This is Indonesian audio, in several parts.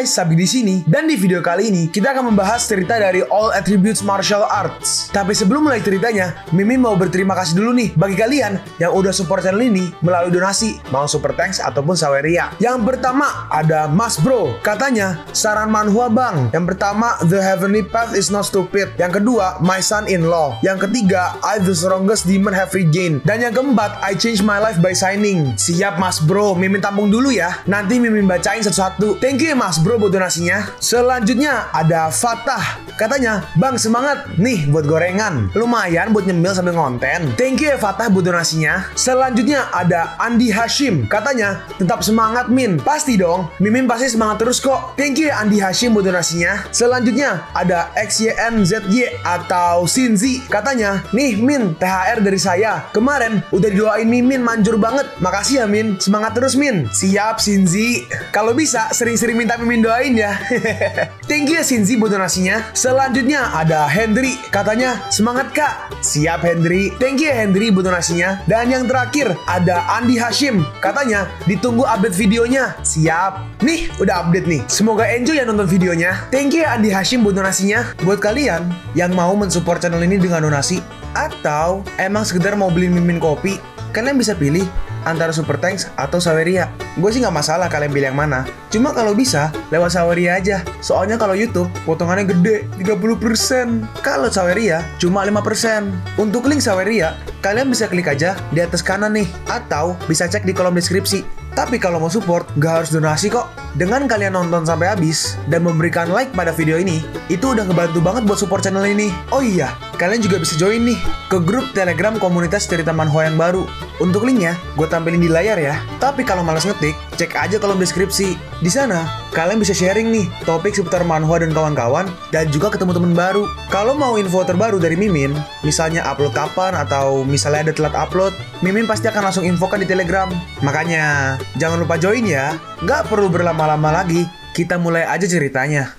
guys, Sabi di sini. Dan di video kali ini kita akan membahas cerita dari All Attributes Martial Arts. Tapi sebelum mulai ceritanya, Mimin mau berterima kasih dulu nih bagi kalian yang udah support channel ini melalui donasi, mau super thanks ataupun saweria. Yang pertama ada Mas Bro, katanya saran manhwa bang. Yang pertama, The Heavenly Path is not stupid. Yang kedua, My Son-in-law. Yang ketiga, I the strongest demon have regained. Dan yang keempat, I change my life by signing. Siap Mas Bro, Mimin tampung dulu ya. Nanti Mimin bacain satu-satu. Thank you ya Mas Bro buat donasinya. Selanjutnya ada Fatah, katanya bang semangat nih buat gorengan, lumayan buat nyemil sambil ngonten. Thank you ya Fatah buat donasinya. Selanjutnya ada Andi Hashim, katanya tetap semangat Min. Pasti dong, Mimin pasti semangat terus kok. Thank you ya Andi Hashim buat donasinya. Selanjutnya ada XYNZY atau Sinzi, katanya nih Min, THR dari saya. Kemarin udah didoain Mimin manjur banget. Makasih ya Min, semangat terus Min. Siap Sinzi. Kalau bisa sering-sering minta Mimin doain ya. Thank you ya Sinzi buat donasinya. Selanjutnya ada Hendry, katanya semangat kak. Siap Hendry. Thank you ya Hendry buat donasinya. Dan yang terakhir ada Andi Hashim, katanya ditunggu update videonya. Siap. Nih udah update nih. Semoga enjoy ya nonton videonya. Thank you ya Andi Hashim buat donasinya. Buat kalian yang mau mensupport channel ini dengan donasi atau emang sekedar mau beli Mimin kopi, kalian bisa pilih antara super thanks atau saweria. Gue sih nggak masalah kalian pilih yang mana. Cuma kalau bisa lewat saweria aja. Soalnya kalau YouTube potongannya gede 30%. Kalau saweria cuma 5%. Untuk link saweria kalian bisa klik aja di atas kanan nih, atau bisa cek di kolom deskripsi. Tapi kalau mau support, gak harus donasi kok. Dengan kalian nonton sampai habis dan memberikan like pada video ini, itu udah ngebantu banget buat support channel ini. Oh iya, kalian juga bisa join nih ke grup Telegram komunitas cerita manhwa yang baru. Untuk linknya, gue tampilin di layar ya. Tapi kalau malas ngetik, cek aja kolom deskripsi. Di sana, kalian bisa sharing nih topik seputar manhwa dan kawan-kawan, dan juga ketemu teman baru. Kalau mau info terbaru dari Mimin, misalnya upload kapan atau misalnya ada telat upload, Mimin pasti akan langsung infokan di Telegram. Makanya, jangan lupa join ya. Nggak perlu berlama-lama lagi, kita mulai aja ceritanya.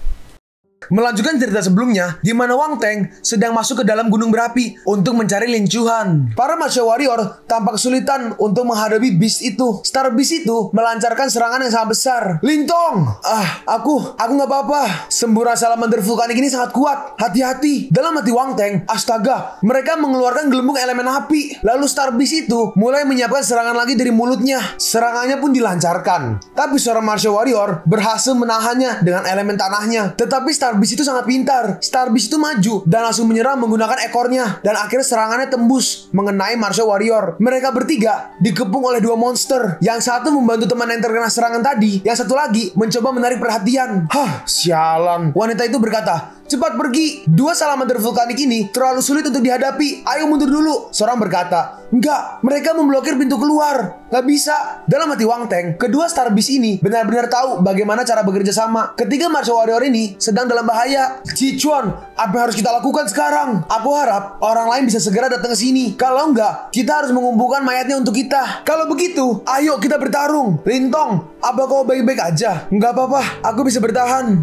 Melanjutkan cerita sebelumnya, di mana Wang Teng sedang masuk ke dalam gunung berapi untuk mencari Lin Chuan. Para martial warrior tampak kesulitan untuk menghadapi beast itu. Star beast itu melancarkan serangan yang sangat besar. Lintong, aku nggak apa-apa. Semburan salamander vulkanik ini sangat kuat. Hati-hati. Dalam hati Wang Teng, astaga, mereka mengeluarkan gelembung elemen api. Lalu Star beast itu mulai menyiapkan serangan lagi dari mulutnya. Serangannya pun dilancarkan. Tapi seorang martial warrior berhasil menahannya dengan elemen tanahnya. Tetapi Star Beast itu sangat pintar. Star Beast itu maju dan langsung menyerang menggunakan ekornya. Dan akhirnya serangannya tembus mengenai martial warrior. Mereka bertiga dikepung oleh dua monster. Yang satu membantu teman yang terkena serangan tadi. Yang satu lagi mencoba menarik perhatian. Sialan. Wanita itu berkata, cepat pergi. Dua salamander vulkanik ini terlalu sulit untuk dihadapi. Ayo mundur dulu. Seorang berkata, enggak, mereka memblokir pintu keluar. Gak bisa. Dalam hati Wang Teng, kedua Star Beast ini benar-benar tahu bagaimana cara bekerja sama. Ketiga martial warrior ini sedang dalam bahaya. Cichuan, apa yang harus kita lakukan sekarang? Aku harap orang lain bisa segera datang ke sini. Kalau enggak, kita harus mengumpulkan mayatnya untuk kita. Kalau begitu, ayo kita bertarung. Lintong, apa kau baik-baik aja? Enggak apa-apa, aku bisa bertahan.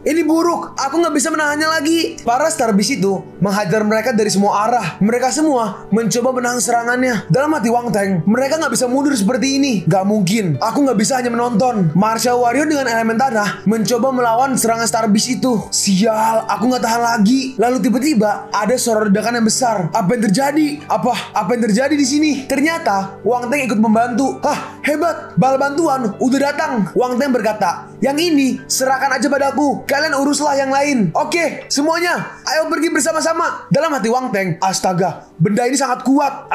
Ini buruk, aku nggak bisa menahannya lagi. Para Star Beast itu menghajar mereka dari semua arah. Mereka semua mencoba menahan serangannya. Dalam hati Wang Teng, mereka nggak bisa mundur seperti ini. Gak mungkin, aku nggak bisa hanya menonton. Martial warrior dengan elemen tanah mencoba melawan serangan Star Beast itu. Sial, aku nggak tahan lagi. Lalu tiba-tiba ada suara ledakan yang besar. Apa yang terjadi? Apa yang terjadi di sini? Ternyata Wang Teng ikut membantu. Hebat, bala bantuan udah datang. Wang Teng berkata, yang ini serahkan aja padaku. Kalian uruslah yang lain. Oke, semuanya, ayo pergi bersama-sama. Dalam hati Wang Teng, astaga, benda ini sangat kuat.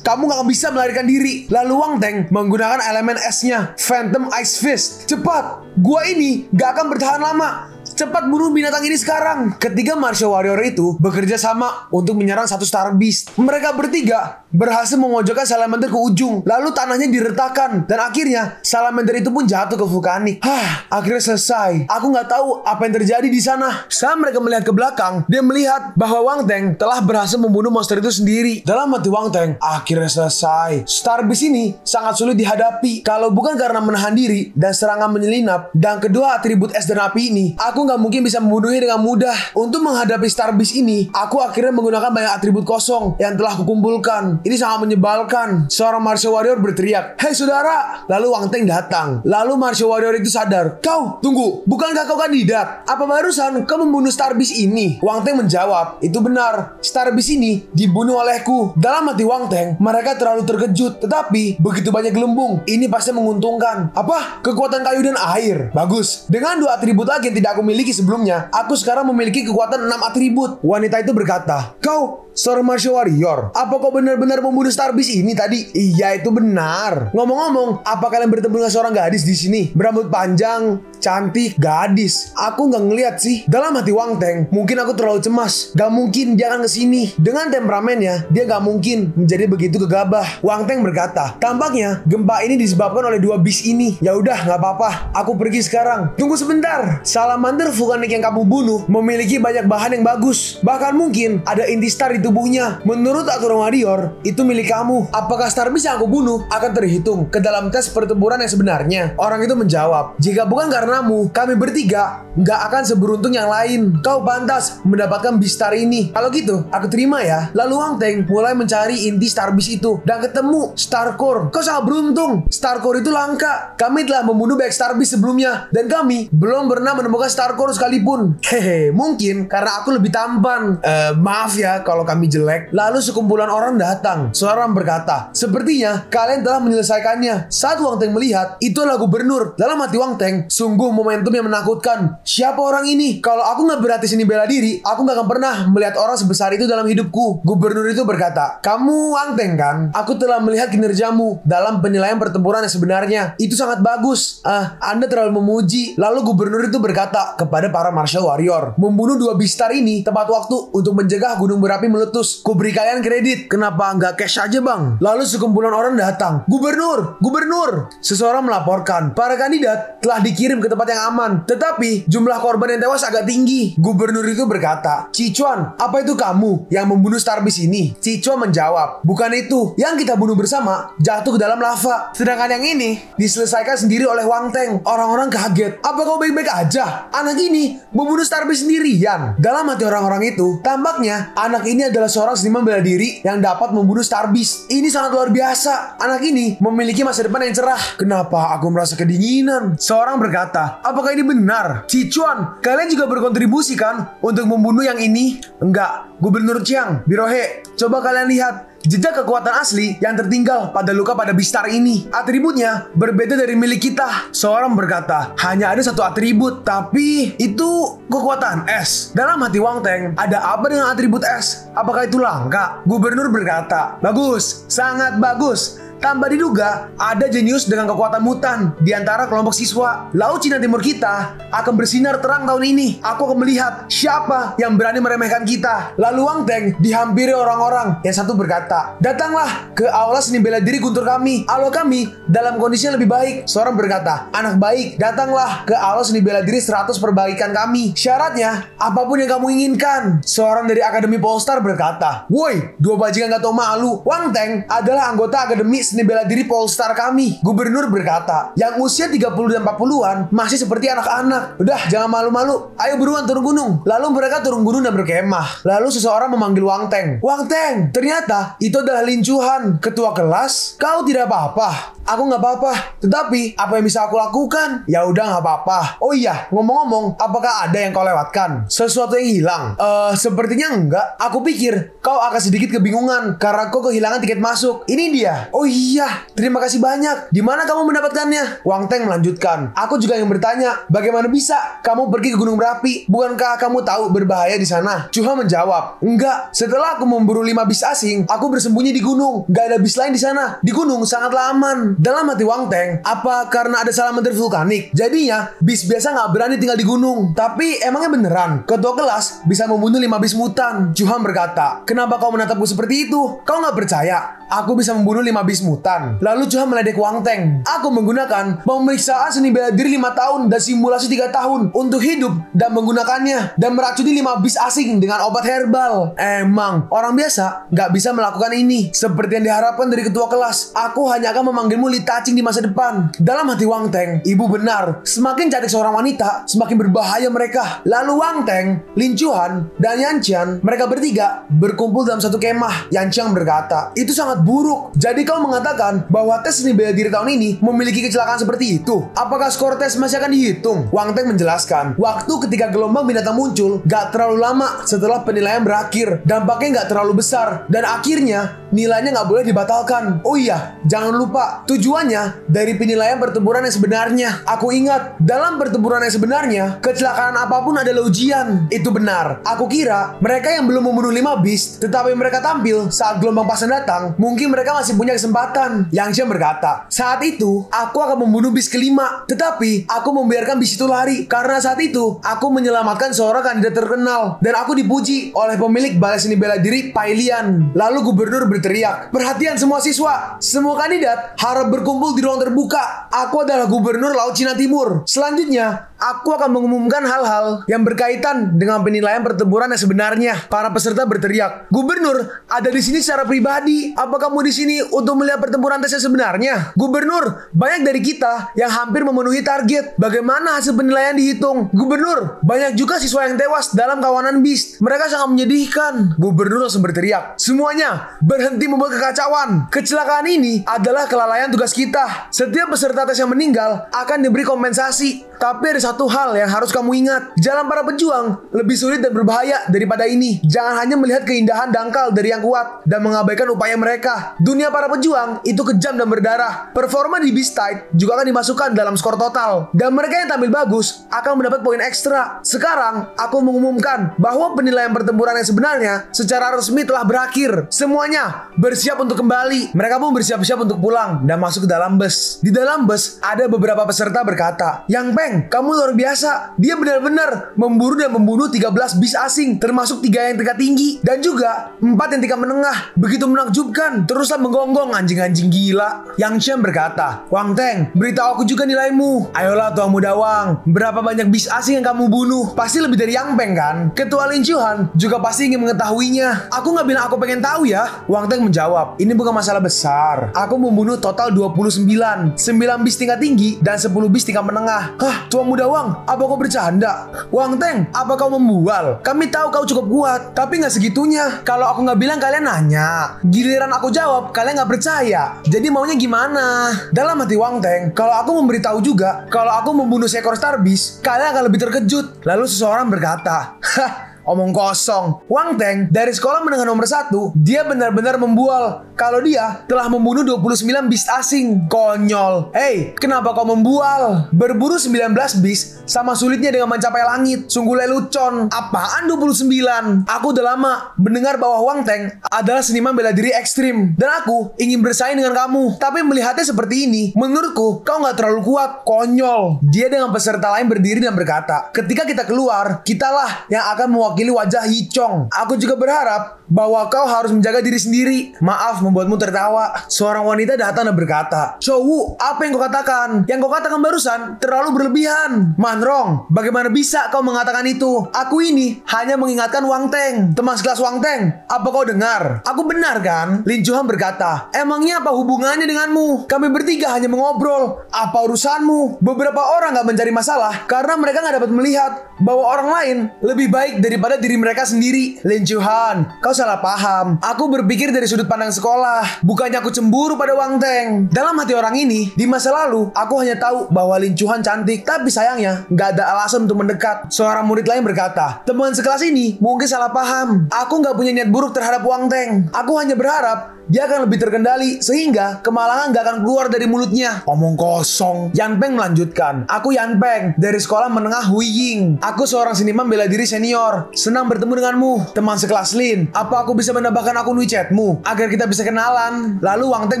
Kamu gak akan bisa melarikan diri. Lalu Wang Teng menggunakan elemen esnya, Phantom Ice Fist. Cepat, gua ini gak akan bertahan lama. Cepat bunuh binatang ini sekarang. Ketiga martial warrior itu bekerja sama untuk menyerang satu Star Beast. Mereka bertiga berhasil memojokkan salamander ke ujung. Lalu tanahnya diretakan. Dan akhirnya salamander itu pun jatuh ke vulkanik. Akhirnya selesai. Aku nggak tahu apa yang terjadi di sana. Saat mereka melihat ke belakang, dia melihat bahwa Wang Teng telah berhasil membunuh monster itu sendiri. Dalam hati Wang Teng, akhirnya selesai. Star Beast ini sangat sulit dihadapi. Kalau bukan karena menahan diri dan serangan menyelinap dan kedua atribut es dan api ini, aku nggak mungkin bisa membunuhnya dengan mudah. Untuk menghadapi Star Beast ini, aku akhirnya menggunakan banyak atribut kosong yang telah kukumpulkan. Tuhan, ini sangat menyebalkan. Seorang Martial Warrior berteriak, "Hei saudara!" Lalu Wang Teng datang. Lalu Martial Warrior itu sadar, "Kau, tunggu, bukankah kau kandidat? Apa barusan kau membunuh Star Beast ini?" Wang Teng menjawab, "Itu benar, Star Beast ini dibunuh olehku." Dalam hati Wang Teng, mereka terlalu terkejut. Tetapi, begitu banyak gelembung, ini pasti menguntungkan. Apa? Kekuatan kayu dan air. Bagus. Dengan 2 atribut lagi yang tidak aku miliki sebelumnya, aku sekarang memiliki kekuatan 6 atribut. Wanita itu berkata, "Kau seorang Martial Warrior, apa kau benar-benar membunuh Star Beast ini tadi?" "Iya, itu benar." "Ngomong-ngomong, apa kalian bertemu dengan seorang gadis di sini? Berambut panjang, cantik, gadis." "Aku nggak ngeliat sih." Dalam hati Wang Teng, mungkin aku terlalu cemas. Gak mungkin dia akan kesini. Dengan temperamennya, dia gak mungkin menjadi begitu gegabah. Wang Teng berkata, "Tampaknya gempa ini disebabkan oleh 2 beast ini. Ya udah, nggak apa-apa. Aku pergi sekarang." "Tunggu sebentar. Salamander vulkanik yang kamu bunuh memiliki banyak bahan yang bagus. Bahkan mungkin ada inti star di tubuhnya. Menurut aturan warrior, itu milik kamu. Apakah Star Beast yang aku bunuh akan terhitung ke dalam tes pertempuran yang sebenarnya?" Orang itu menjawab, "Jika bukan karenamu, kami bertiga nggak akan seberuntung yang lain. Kau pantas mendapatkan Beast Star ini. Kalau gitu, aku terima ya." Lalu Wang Teng mulai mencari inti Star Beast itu dan ketemu Star Core. "Kau sangat beruntung. Star Core itu langka. Kami telah membunuh banyak Star Beast sebelumnya dan kami belum pernah menemukan Star Core sekalipun." "Hehe, mungkin karena aku lebih tampan. Maaf ya kalau kami jelek." Lalu sekumpulan orang datang. Seorang berkata, "Sepertinya kalian telah menyelesaikannya." Saat Wang Teng melihat, itu adalah gubernur. Dalam hati Wang Teng, sungguh momentum yang menakutkan. Siapa orang ini? Kalau aku nggak berarti seni bela diri, aku nggak akan pernah melihat orang sebesar itu dalam hidupku. Gubernur itu berkata, "Kamu Wang Teng kan? Aku telah melihat kinerjamu dalam penilaian pertempuran yang sebenarnya. Itu sangat bagus. Anda terlalu memuji." Lalu gubernur itu berkata kepada para Martial Warrior, "Membunuh 2 Beast Star ini tepat waktu untuk mencegah gunung berapi meletus. Kuberi kalian kredit. Kenapa nggak cash aja, Bang?" Lalu sekumpulan orang datang. "Gubernur, gubernur!" Seseorang melaporkan, "Para kandidat telah dikirim ke tempat yang aman. Tetapi jumlah korban yang tewas agak tinggi." Gubernur itu berkata, "Cichuan, apa itu kamu yang membunuh Star Beast ini?" Cichuan menjawab, "Bukan itu. Yang kita bunuh bersama jatuh ke dalam lava. Sedangkan yang ini diselesaikan sendiri oleh Wang Teng." Orang-orang kaget. "Apa kau baik-baik aja? Anak ini membunuh Star Beast sendirian." Dalam hati orang-orang itu, tampaknya anak ini adalah seorang seniman bela diri yang dapat membunuh Star Beast. Ini sangat luar biasa. Anak ini memiliki masa depan yang cerah. Kenapa aku merasa kedinginan? Seorang berkata, "Apakah ini benar? Cichuan, kalian juga berkontribusi kan untuk membunuh yang ini?" "Enggak, Gubernur Chiang, Birohe. Coba kalian lihat jejak kekuatan asli yang tertinggal pada luka pada Beast Star ini. Atributnya berbeda dari milik kita." Seorang berkata, "Hanya ada satu atribut, tapi itu kekuatan es." Dalam hati Wang Teng, ada apa dengan atribut es? Apakah itu langka? Gubernur berkata, "Bagus, sangat bagus. Tanpa diduga, ada jenius dengan kekuatan mutan di antara kelompok siswa. Laut Cina Timur kita akan bersinar terang tahun ini. Aku akan melihat siapa yang berani meremehkan kita." Lalu Wang Teng dihampiri orang-orang. Yang satu berkata, "Datanglah ke aula seni bela diri guntur kami. Aula kami dalam kondisi yang lebih baik." Seorang berkata, "Anak baik, datanglah ke aula seni bela diri 100 perbaikan kami. Syaratnya, apapun yang kamu inginkan." Seorang dari Akademi Polestar berkata, "Woi, 2 bajingan gak tau malu. Wang Teng adalah anggota Akademi seni bela diri Polestar kami." Gubernur berkata, "Yang usia 30 dan 40-an masih seperti anak-anak. Udah, jangan malu-malu. Ayo buruan turun gunung." Lalu mereka turun gunung dan berkemah. Lalu seseorang memanggil Wang Teng. "Wang Teng, ternyata itu adalah Lin Chuhan, ketua kelas. Kau tidak apa-apa?" "Aku nggak apa-apa. Tetapi apa yang bisa aku lakukan?" "Ya udah, nggak apa-apa. Oh iya, ngomong-ngomong, apakah ada yang kau lewatkan? Sesuatu yang hilang?" Sepertinya enggak. Aku pikir kau akan sedikit kebingungan karena kau kehilangan tiket masuk. Ini dia." "Oh iya, terima kasih banyak. Di mana kamu mendapatkannya?" Wang Teng melanjutkan, "Aku juga yang bertanya, bagaimana bisa kamu pergi ke gunung berapi? Bukankah kamu tahu berbahaya di sana?" Chuha menjawab, "Enggak. Setelah aku memburu 5 bis asing, aku bersembunyi di gunung. Gak ada bis lain di sana. Di gunung sangatlah aman." Dalam hati Wang Teng, apa karena ada salamander vulkanik? Jadinya bis biasa nggak berani tinggal di gunung. Tapi emangnya beneran ketua kelas bisa membunuh 5 bis mutan? Chuha berkata, "Kenapa kau menatapku seperti itu? Kau nggak percaya aku bisa membunuh 5 bis mutan. Lalu Chuhan meledek Wang Teng. Aku menggunakan pemeriksaan seni bela diri 5 tahun dan simulasi 3 tahun untuk hidup dan menggunakannya dan meracuni 5 bis asing dengan obat herbal. Emang orang biasa nggak bisa melakukan ini. Seperti yang diharapkan dari ketua kelas, aku hanya akan memanggilmu Li Tacing di masa depan. Dalam hati Wang Teng, ibu benar. Semakin cantik seorang wanita, semakin berbahaya mereka. Lalu Wang Teng, Lin Chuhan, dan Yan Qian, mereka bertiga berkumpul dalam satu kemah. Yan Qian berkata, itu sangat buruk. Jadi kau mengatakan bahwa tes seni bela diri tahun ini memiliki kecelakaan seperti itu. Apakah skor tes masih akan dihitung? Wang Teng menjelaskan, waktu ketika gelombang binatang muncul gak terlalu lama setelah penilaian berakhir. Dampaknya gak terlalu besar dan akhirnya nilainya gak boleh dibatalkan. Oh iya, jangan lupa tujuannya dari penilaian pertempuran yang sebenarnya. Aku ingat, dalam pertempuran yang sebenarnya kecelakaan apapun adalah ujian. Itu benar. Aku kira mereka yang belum membunuh 5 bis tetapi mereka tampil saat gelombang pasang datang, mungkin mereka masih punya kesempatan. Yang Xian berkata, saat itu aku akan membunuh bis kelima, tetapi aku membiarkan bis itu lari karena saat itu aku menyelamatkan seorang kandidat terkenal dan aku dipuji oleh pemilik balai seni bela diri Pai Lian. Lalu gubernur berteriak, perhatian semua siswa, semua kandidat harap berkumpul di ruang terbuka. Aku adalah gubernur Laut Cina Timur. Selanjutnya aku akan mengumumkan hal-hal yang berkaitan dengan penilaian pertempuran yang sebenarnya. Para peserta berteriak, Gubernur, ada di sini secara pribadi. Apa kamu di sini untuk melihat pertempuran tes yang sebenarnya? Gubernur, banyak dari kita yang hampir memenuhi target. Bagaimana hasil penilaian dihitung? Gubernur, banyak juga siswa yang tewas dalam kawanan bis. Mereka sangat menyedihkan. Gubernur langsung berteriak, semuanya berhenti membuat kekacauan. Kecelakaan ini adalah kelalaian tugas kita. Setiap peserta tes yang meninggal akan diberi kompensasi. Tapi ada satu hal yang harus kamu ingat. Jalan para pejuang lebih sulit dan berbahaya daripada ini. Jangan hanya melihat keindahan dangkal dari yang kuat dan mengabaikan upaya mereka. Dunia para pejuang itu kejam dan berdarah. Performa di Beast Tide juga akan dimasukkan dalam skor total. Dan mereka yang tampil bagus akan mendapat poin ekstra. Sekarang, aku mengumumkan bahwa penilaian pertempuran yang sebenarnya secara resmi telah berakhir. Semuanya bersiap untuk kembali. Mereka pun bersiap-siap untuk pulang dan masuk ke dalam bus. Di dalam bus, ada beberapa peserta berkata, Yang Peng, kamu luar biasa. Dia benar-benar memburu dan membunuh 13 bis asing, termasuk 3 yang tingkat tinggi dan juga 4 yang tingkat menengah. Begitu menakjubkan. Teruslah menggonggong anjing-anjing gila. Yang Qian berkata, Wang Teng, beritahu aku juga nilaimu. Ayolah Tuan Muda Wang, berapa banyak bis asing yang kamu bunuh? Pasti lebih dari Yang Peng kan? Ketua Lin Chuhan juga pasti ingin mengetahuinya. Aku nggak bilang aku pengen tahu ya. Wang Teng menjawab, ini bukan masalah besar. Aku membunuh total 29. 9 bis tingkat tinggi dan 10 bis tingkat menengah. Hah, Tuan Muda Wang, apa kau bercanda? Wang Teng, apa kau membual? Kami tahu kau cukup kuat, tapi nggak segitunya. Kalau aku nggak bilang kalian nanya. Giliran aku jawab, kalian nggak percaya. Jadi maunya gimana? Dalam hati Wang Teng, kalau aku memberitahu juga, kalau aku membunuh seekor Star Beast, kalian akan lebih terkejut. Lalu seseorang berkata, hah, omong kosong. Wang Teng dari sekolah menengah nomor 1, dia benar-benar membual kalau dia telah membunuh 29 bis asing. Konyol. Hey, kenapa kau membual? Berburu 19 bis sama sulitnya dengan mencapai langit. Sungguh lelucon. Apaan 29? Aku udah lama mendengar bahwa Wang Teng adalah seniman bela diri ekstrim dan aku ingin bersaing dengan kamu. Tapi melihatnya seperti ini, menurutku kau nggak terlalu kuat. Konyol. Dia dengan peserta lain berdiri dan berkata, ketika kita keluar, kitalah yang akan mewakili wajah Yichong. Aku juga berharap bahwa kau harus menjaga diri sendiri. Maaf membuatmu tertawa. Seorang wanita datang dan berkata, Chowu, apa yang kau katakan? Yang kau katakan barusan terlalu berlebihan. Manrong, bagaimana bisa kau mengatakan itu? Aku ini hanya mengingatkan Wang Teng. Teman sekelas Wang Teng, apa kau dengar? Aku benar kan? Lin Chuhan berkata, emangnya apa hubungannya denganmu? Kami bertiga hanya mengobrol. Apa urusanmu? Beberapa orang gak mencari masalah karena mereka gak dapat melihat bahwa orang lain lebih baik daripada diri mereka sendiri. Lin Chuhan, kau salah paham. Aku berpikir dari sudut pandang sekolah. Bukannya aku cemburu pada Wang Teng. Dalam hati orang ini, di masa lalu, aku hanya tahu bahwa Lin Chuhan cantik. Tapi sayangnya, gak ada alasan untuk mendekat. Seorang murid lain berkata, teman sekelas ini mungkin salah paham. Aku gak punya niat buruk terhadap Wang Teng. Aku hanya berharap dia akan lebih terkendali sehingga kemalangan gak akan keluar dari mulutnya. Omong kosong. Yan Peng melanjutkan, aku Yan Peng dari sekolah menengah Hui Ying. Aku seorang seniman bela diri senior. Senang bertemu denganmu, teman sekelas Lin. Apa aku bisa menambahkan akun WeChatmu agar kita bisa kenalan? Lalu Wang Teng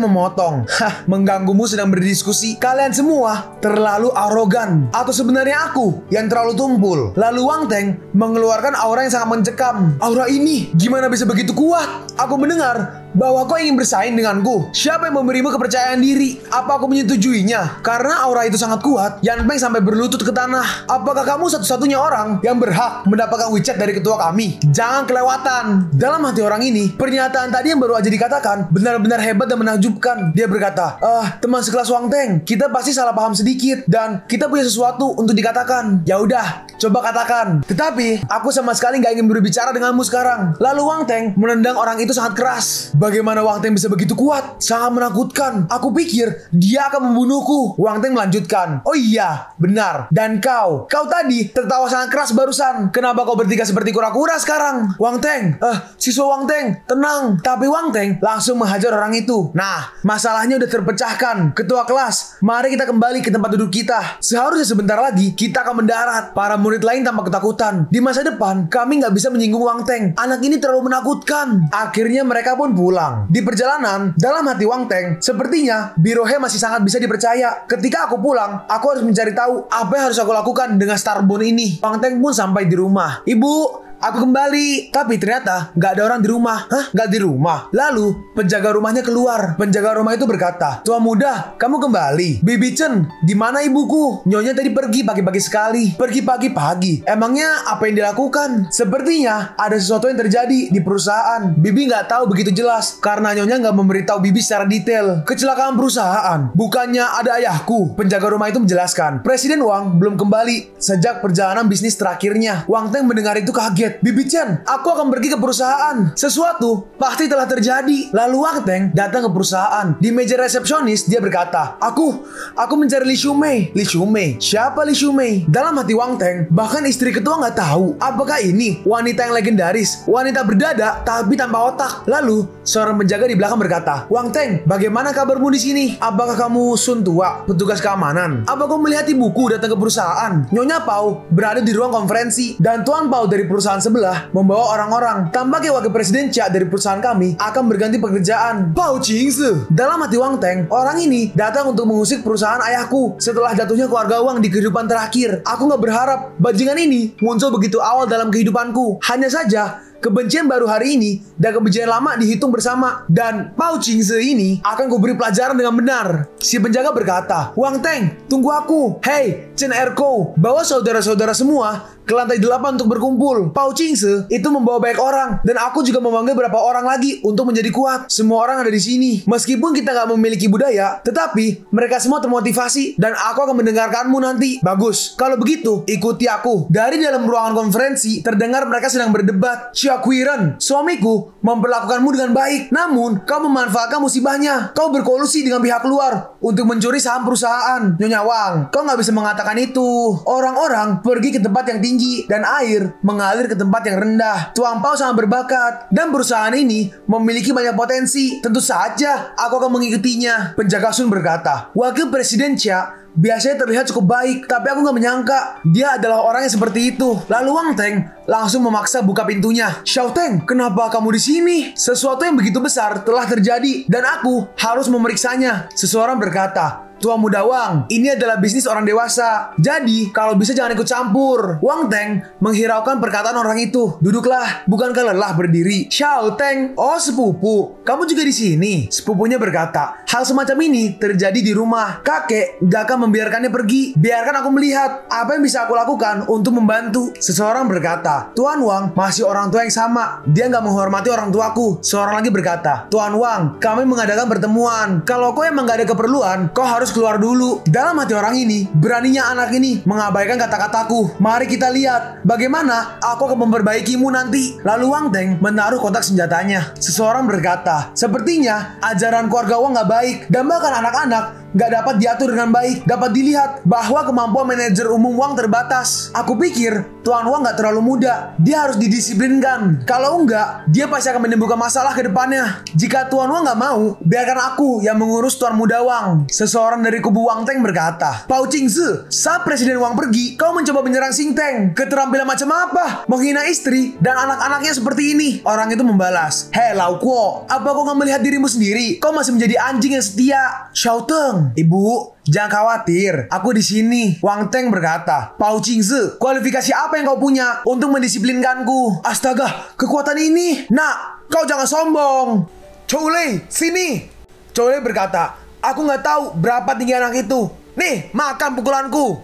memotong, hah, mengganggumu sedang berdiskusi. Kalian semua terlalu arogan. Atau sebenarnya aku yang terlalu tumpul? Lalu Wang Teng mengeluarkan aura yang sangat mencekam. Aura ini gimana bisa begitu kuat? Aku mendengar bahwa kau ingin bersaing denganku. Siapa yang memberimu kepercayaan diri? Apa aku menyetujuinya? Karena aura itu sangat kuat, Yan Peng sampai berlutut ke tanah. Apakah kamu satu-satunya orang yang berhak mendapatkan WeChat dari ketua kami? Jangan kelewatan. Dalam hati orang ini, pernyataan tadi yang baru aja dikatakan benar-benar hebat dan menakjubkan. Dia berkata, teman sekelas Wang Teng, kita pasti salah paham sedikit dan kita punya sesuatu untuk dikatakan. Ya udah, coba katakan. Tetapi aku sama sekali nggak ingin berbicara denganmu sekarang. Lalu Wang Teng menendang orang itu sangat keras. Bagaimana Wang Teng bisa begitu kuat? Sangat menakutkan. Aku pikir dia akan membunuhku. Wang Teng melanjutkan, oh iya, benar. Dan kau tadi tertawa sangat keras barusan. Kenapa kau bertiga seperti kura-kura sekarang? Wang Teng, siswa Wang Teng, tenang. Tapi Wang Teng langsung menghajar orang itu. Nah, masalahnya udah terpecahkan. Ketua kelas, mari kita kembali ke tempat duduk kita. Seharusnya sebentar lagi kita akan mendarat. Para murid lain tampak ketakutan. Di masa depan, kami nggak bisa menyinggung Wang Teng. Anak ini terlalu menakutkan. Akhirnya mereka pun pulang. Di perjalanan, dalam hati Wang Teng, sepertinya Birohe masih sangat bisa dipercaya. Ketika aku pulang, aku harus mencari tahu apa yang harus aku lakukan dengan Starbone ini. Wang Teng pun sampai di rumah. Ibu, aku kembali. Tapi ternyata gak ada orang di rumah. Hah? Gak di rumah? Lalu penjaga rumahnya keluar. Penjaga rumah itu berkata, tua muda, kamu kembali. Bibi Chen, di mana ibuku? Nyonya tadi pergi pagi-pagi sekali. Pergi pagi-pagi. Emangnya apa yang dilakukan? Sepertinya ada sesuatu yang terjadi di perusahaan. Bibi gak tahu begitu jelas karena Nyonya gak memberitahu Bibi secara detail. Kecelakaan perusahaan. Bukannya ada ayahku. Penjaga rumah itu menjelaskan, Presiden Wang belum kembali sejak perjalanan bisnis terakhirnya. Wang Teng mendengar itu kaget. Bibi Chen, aku akan pergi ke perusahaan. Sesuatu pasti telah terjadi. Lalu Wang Teng datang ke perusahaan. Di meja resepsionis dia berkata, Aku mencari Li Shumei. Li Shumei? Siapa Li Shumei? Dalam hati Wang Teng, bahkan istri ketua nggak tahu apakah ini wanita yang legendaris, wanita berdada tapi tanpa otak. Lalu seorang penjaga di belakang berkata, Wang Teng, bagaimana kabarmu di sini? Apakah kamu Sun Tua, petugas keamanan? Apa kau melihat ibuku datang ke perusahaan? Nyonya Pao berada di ruang konferensi dan Tuan Pao dari perusahaan sebelah membawa orang-orang. Tampaknya wakil presiden Chia dari perusahaan kami akan berganti pekerjaan. Pao Qingzi. Dalam hati Wang Teng, orang ini datang untuk mengusik perusahaan ayahku setelah jatuhnya keluarga Wang di kehidupan terakhir. Aku nggak berharap bajingan ini muncul begitu awal dalam kehidupanku. Hanya saja kebencian baru hari ini dan kebencian lama dihitung bersama. Dan Pao Qingzi ini akan kuberi pelajaran dengan benar. Si penjaga berkata, Wang Teng, tunggu aku. Hey, Chen Erko, bawa saudara-saudara semua ke lantai 8 untuk berkumpul. Pao Qingzi itu membawa banyak orang dan aku juga memanggil beberapa orang lagi untuk menjadi kuat. Semua orang ada di sini. Meskipun kita nggak memiliki budaya, tetapi mereka semua termotivasi dan aku akan mendengarkanmu nanti. Bagus. Kalau begitu, ikuti aku. Dari dalam ruangan konferensi terdengar mereka sedang berdebat. Xia Quiren, suamiku memperlakukanmu dengan baik. Namun, kau memanfaatkan musibahnya. Kau berkolusi dengan pihak luar untuk mencuri saham perusahaan. Nyonya Wang, kau nggak bisa mengatakan itu. Orang-orang pergi ke tempat yang tinggi dan air mengalir ke tempat yang rendah. Tuan Pao sangat berbakat dan perusahaan ini memiliki banyak potensi. Tentu saja aku akan mengikutinya. Penjaga Sun berkata, Wakil Presiden Chia biasanya terlihat cukup baik, tapi aku nggak menyangka dia adalah orang yang seperti itu. Lalu Wang Teng langsung memaksa buka pintunya. Xiao Teng, kenapa kamu di sini? Sesuatu yang begitu besar telah terjadi dan aku harus memeriksanya. Seseorang berkata, Tua muda Wang, ini adalah bisnis orang dewasa. Jadi, kalau bisa jangan ikut campur. Wang Teng menghiraukan perkataan orang itu. Duduklah, bukankah lelah berdiri? Xiao Teng, oh sepupu, kamu juga di sini. Sepupunya berkata, hal semacam ini terjadi di rumah. Kakek gak akan membiarkannya pergi. Biarkan aku melihat apa yang bisa aku lakukan untuk membantu. Seseorang berkata, Tuan Wang masih orang tua yang sama. Dia gak menghormati orang tuaku. Seorang lagi berkata, Tuan Wang, kami mengadakan pertemuan. Kalau kau emang gak ada keperluan, kau harus keluar dulu. Dalam hati orang ini, beraninya anak ini mengabaikan kata-kataku. Mari kita lihat bagaimana aku akan memperbaikimu nanti. Lalu Wang Teng menaruh kotak senjatanya. Seseorang berkata, sepertinya ajaran keluarga Wang gak baik dan bahkan anak-anak gak dapat diatur dengan baik. Dapat dilihat bahwa kemampuan manajer umum Wang terbatas. Aku pikir Tuan Wang gak terlalu muda. Dia harus didisiplinkan. Kalau enggak, dia pasti akan menimbulkan masalah ke depannya. Jika Tuan Wang gak mau, biarkan aku yang mengurus Tuan Muda Wang. Seseorang dari kubu Wang Teng berkata, Pao Qingzi, saat Presiden Wang pergi, kau mencoba menyerang Xing Teng. Keterampilan macam apa? Menghina istri dan anak-anaknya seperti ini. Orang itu membalas, Hei Lau Kuo, apa kau gak melihat dirimu sendiri? Kau masih menjadi anjing yang setia. Xiao Teng, Ibu, jangan khawatir, aku di sini. Wang Teng berkata, Pao Qingzi, kualifikasi apa yang kau punya untuk mendisiplinkanku? Astaga, kekuatan ini. Nak, kau jangan sombong. Chouley, sini. Chouley berkata, aku nggak tahu berapa tinggi anak itu. Nih, makan pukulanku.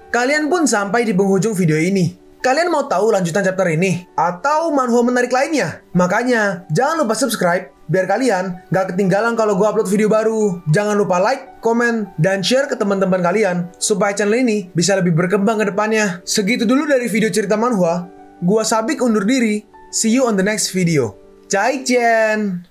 Kalian pun sampai di penghujung video ini. Kalian mau tahu lanjutan chapter ini? Atau manhwa menarik lainnya? Makanya, jangan lupa subscribe biar kalian gak ketinggalan kalau gue upload video baru. Jangan lupa like, komen, dan share ke teman-teman kalian supaya channel ini bisa lebih berkembang ke depannya. Segitu dulu dari video cerita manhwa. Gua Sabik undur diri. See you on the next video. Zaijian.